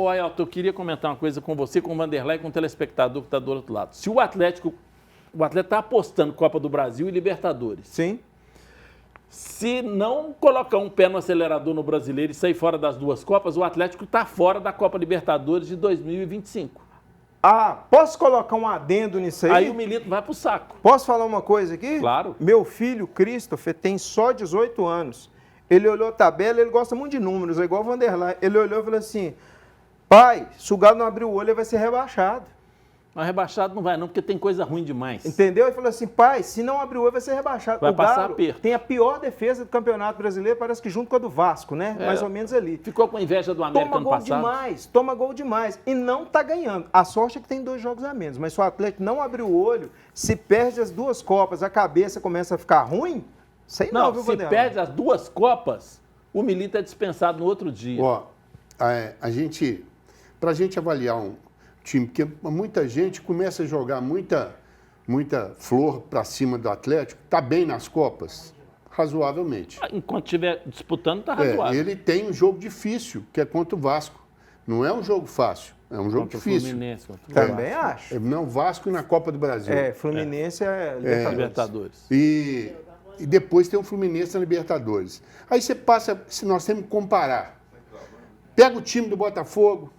Ô, Ailton, eu queria comentar uma coisa com você, com o Vanderlei e com o telespectador que está do outro lado. Se o atleta está apostando Copa do Brasil e Libertadores. Sim. Se não colocar um pé no acelerador no Brasileiro e sair fora das duas Copas, o Atlético está fora da Copa Libertadores de 2025. Posso colocar um adendo nisso aí? Aí o Milito vai pro saco. Posso falar uma coisa aqui? Claro. Meu filho, Christopher, tem só 18 anos. Ele olhou a tabela, ele gosta muito de números, é igual o Vanderlei. Ele olhou e falou assim, pai, se o Galo não abrir o olho, ele vai ser rebaixado. Mas rebaixado não vai não, porque tem coisa ruim demais. Entendeu? Ele falou assim, pai, se não abrir o olho, vai ser rebaixado. Vai o passar Galo aperto. tem a pior defesa do Campeonato Brasileiro, parece que junto com a do Vasco, né? Mais ou menos ali. Ficou com inveja do América ano passado. Toma gol demais. E não tá ganhando. A sorte é que tem 2 jogos a menos. Mas se o Atlético não abrir o olho, se perde as 2 Copas, a cabeça começa a ficar ruim, sei não, viu, se Vanderlei? perde as 2 Copas, o Milito é dispensado no outro dia. Ó, pra gente avaliar um time, porque muita gente começa a jogar muita flor para cima do Atlético, tá bem nas Copas, razoavelmente. Enquanto estiver disputando, tá razoável. Ele tem um jogo difícil, que é contra o Vasco. Não é um jogo fácil, é um jogo Contra o difícil. Fluminense, contra o Também Vasco. acho. Não, Vasco e na Copa do Brasil. Fluminense é Libertadores. E depois tem o Fluminense na Libertadores. Aí você passa, se nós temos que comparar. Pega o time do Botafogo,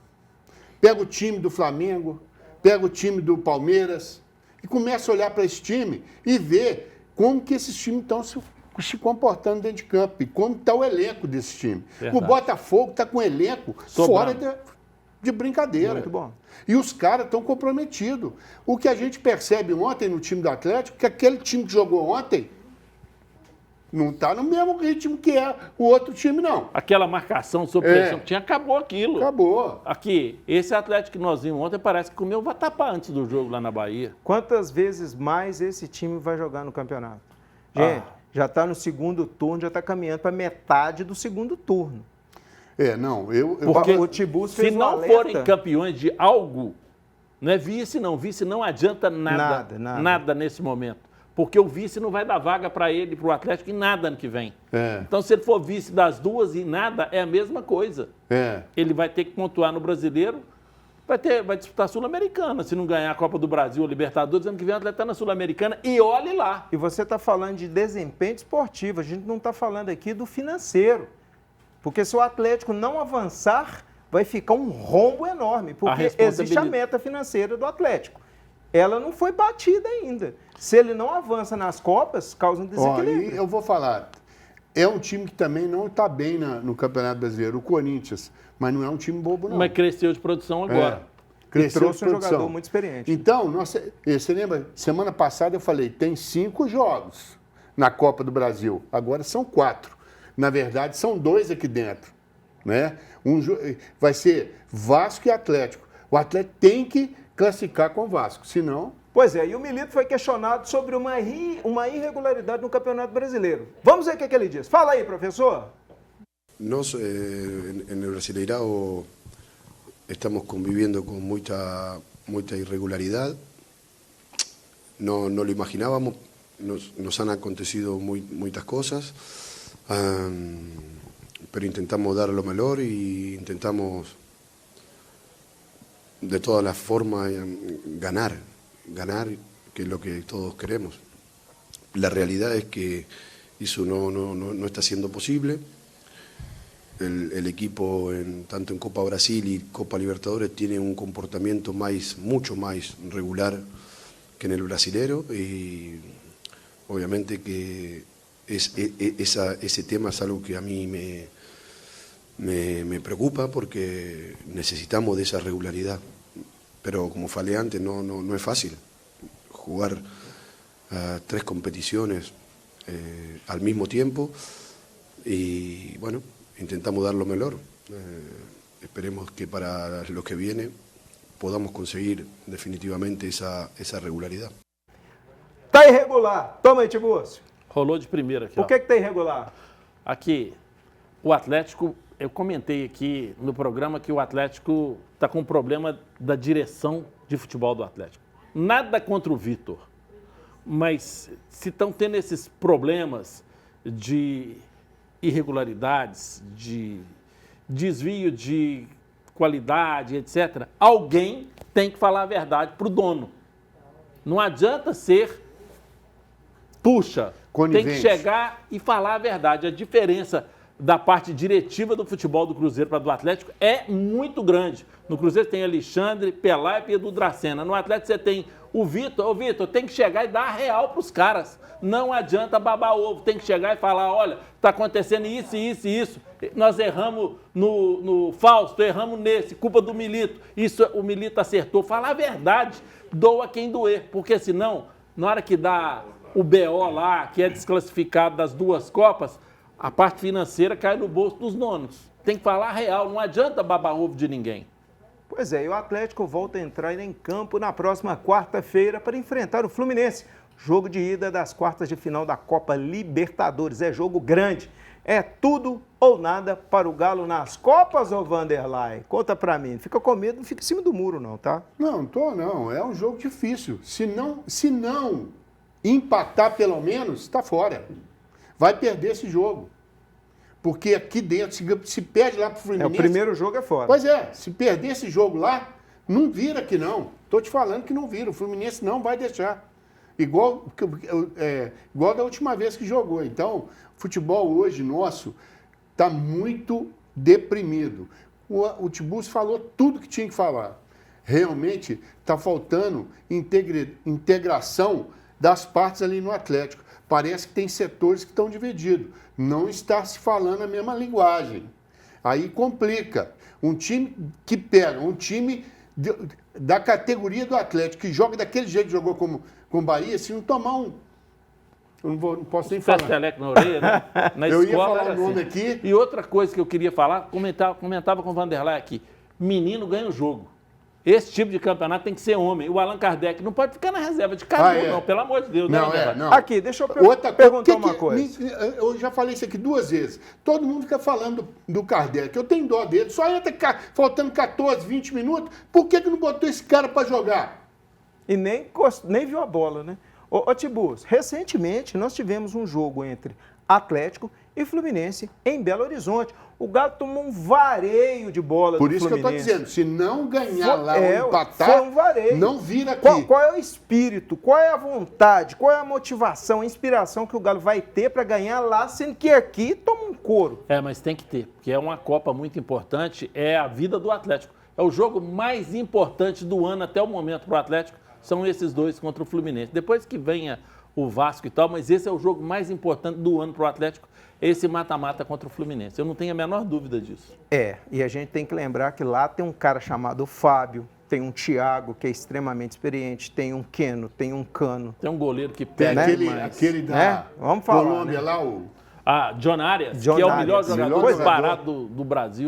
pega o time do Flamengo, pega o time do Palmeiras e começa a olhar para esse time e ver como que esses times estão se comportando dentro de campo e como está o elenco desse time. Verdade. O Botafogo está com o elenco fora de brincadeira. Muito bom. E os caras estão comprometidos. O que a gente percebe ontem no time do Atlético, que aquele time que jogou ontem não está no mesmo ritmo que é o outro time, não. Aquela marcação sob pressão que tinha, acabou aquilo. Acabou. Aqui, esse Atlético que nós vimos ontem parece que comeu vatapá antes do jogo lá na Bahia. Quantas vezes mais esse time vai jogar no campeonato? Gente, já está no segundo turno, já está caminhando para metade do segundo turno. Porque o Tibus se fez um não alerta. forem campeões de algo, não é vice não. Vice não adianta nada. Nada nesse momento. Porque o vice não vai dar vaga para ele, para o Atlético, em nada ano que vem. Então, se ele for vice das duas e nada, é a mesma coisa. Ele vai ter que pontuar no Brasileiro, vai disputar a Sul-Americana. Se não ganhar a Copa do Brasil ou Libertadores, ano que vem o Atlético está na Sul-Americana e olhe lá. E você está falando de desempenho esportivo, a gente não está falando aqui do financeiro. Porque se o Atlético não avançar, vai ficar um rombo enorme, porque existe a meta financeira do Atlético. Ela não foi batida ainda. Se ele não avança nas Copas, causa um desequilíbrio. E eu vou falar, é um time que também não está bem no Campeonato Brasileiro, o Corinthians, mas não é um time bobo, não. Mas cresceu de produção agora. Cresceu trouxe de um produção. jogador muito experiente. Então, você lembra, semana passada eu falei, tem 5 jogos na Copa do Brasil, agora são 4. Na verdade, são 2 aqui dentro. Né? Vai ser Vasco e Atlético. O Atlético tem que classificar com o Vasco, senão... Pois é, e o Milito foi questionado sobre uma irregularidade no Campeonato Brasileiro. Vamos ver o que ele diz. Fala aí, professor. Nós, en el Brasileirao, estamos conviviendo con mucha irregularidad. No lo imaginábamos, nos han acontecido muchas cosas, pero intentamos dar lo mejor y intentamos de todas las formas ganar, que es lo que todos queremos. La realidad es que eso no está siendo posible. El equipo, tanto en Copa Brasil y Copa Libertadores, tiene un comportamiento mucho más regular que en el brasilero, y obviamente que ese tema es algo que a mí me preocupa, porque necesitamos de esa regularidad. Pero como falé antes, no es fácil jugar 3 competiciones al mismo tiempo, y bueno, intentamos dar lo mejor. Esperemos que para lo que viene podamos conseguir definitivamente esa regularidad. Tá irregular. Toma aí, Tibúrcio. Rolou de primeira aqui. Por que tá irregular? Aqui, o Atlético, eu comentei aqui no programa que o Atlético está com um problema da direção de futebol do Atlético. Nada contra o Vitor, mas se estão tendo esses problemas de irregularidades, de desvio qualidade, etc., alguém tem que falar a verdade para o dono. Não adianta ser puxa. Conivente. Tem que chegar e falar a verdade. A diferença da parte diretiva do futebol do Cruzeiro para do Atlético é muito grande. No Cruzeiro tem Alexandre, Pelaipe e Edu Dracena. No Atlético você tem o Vitor. Ô, Vitor, tem que chegar e dar a real para os caras. Não adianta babar ovo. Tem que chegar e falar, olha, está acontecendo isso, isso e isso. Nós erramos no Fausto, erramos nesse, culpa do Milito. Isso o Milito acertou. Fala a verdade, doa quem doer. Porque senão, na hora que dá o BO lá, que é desclassificado das 2 Copas, a parte financeira cai no bolso dos donos. Tem que falar a real, não adianta babar ovo de ninguém. Pois é, e o Atlético volta a entrar em campo na próxima quarta-feira para enfrentar o Fluminense. Jogo de ida das quartas de final da Copa Libertadores. É jogo grande. É tudo ou nada para o Galo nas Copas, ô Vanderlei? Conta pra mim. Fica com medo, não fica em cima do muro não, tá? Não não. É um jogo difícil. Se não empatar pelo menos, está fora. Vai perder esse jogo. Porque aqui dentro, se perde lá para o Fluminense... O primeiro jogo é fora. Pois é, se perder esse jogo lá, não vira aqui não. Estou te falando que não vira. O Fluminense não vai deixar. Igual da última vez que jogou. Então, o futebol hoje nosso está muito deprimido. O Tiburcio falou tudo que tinha que falar. Realmente está faltando integração das partes ali no Atlético. Parece que tem setores que estão divididos. Não está se falando a mesma linguagem. Aí complica. Um time que pega, um time da categoria do Atlético, que joga daquele jeito que jogou com o Bahia, se não tomar um... Eu não posso nem falar. Peteleco na orelha, né? Na eu escola ia falar o nome aqui. E outra coisa que eu queria falar, comentava com o Vanderlei aqui, menino ganha o jogo. Esse tipo de campeonato tem que ser homem. O Allan Kardec não pode ficar na reserva de Cadu, não, pelo amor de Deus. Não. Aqui, deixa eu perguntar uma coisa. Eu já falei isso aqui 2 vezes. Todo mundo fica falando do Kardec. Eu tenho dó dele. Só entra faltando 14, 20 minutos. Por que não botou esse cara para jogar? E nem viu a bola, né? Ô Tiburcio, recentemente nós tivemos um jogo entre Atlético e Fluminense em Belo Horizonte. O Galo tomou um vareio de bola do Fluminense. Por isso que eu estou dizendo, se não ganhar lá ou empatar, foi um vareio. Não vira aqui. Qual é o espírito, qual é a vontade, qual é a motivação, a inspiração que o Galo vai ter para ganhar lá, sendo que aqui toma um couro? Mas tem que ter, porque é uma Copa muito importante, é a vida do Atlético. É o jogo mais importante do ano até o momento para o Atlético, são esses 2 contra o Fluminense. Depois que venha o Vasco e tal, mas esse é o jogo mais importante do ano para o Atlético, esse mata-mata contra o Fluminense. Eu não tenho a menor dúvida disso. E a gente tem que lembrar que lá tem um cara chamado Fábio, tem um Thiago, que é extremamente experiente, tem um Keno, tem um Cano. Tem um goleiro que pega aquele da Vamos falar, Colômbia, né? lá, o... John Arias, que é o melhor jogador disparado do Brasil.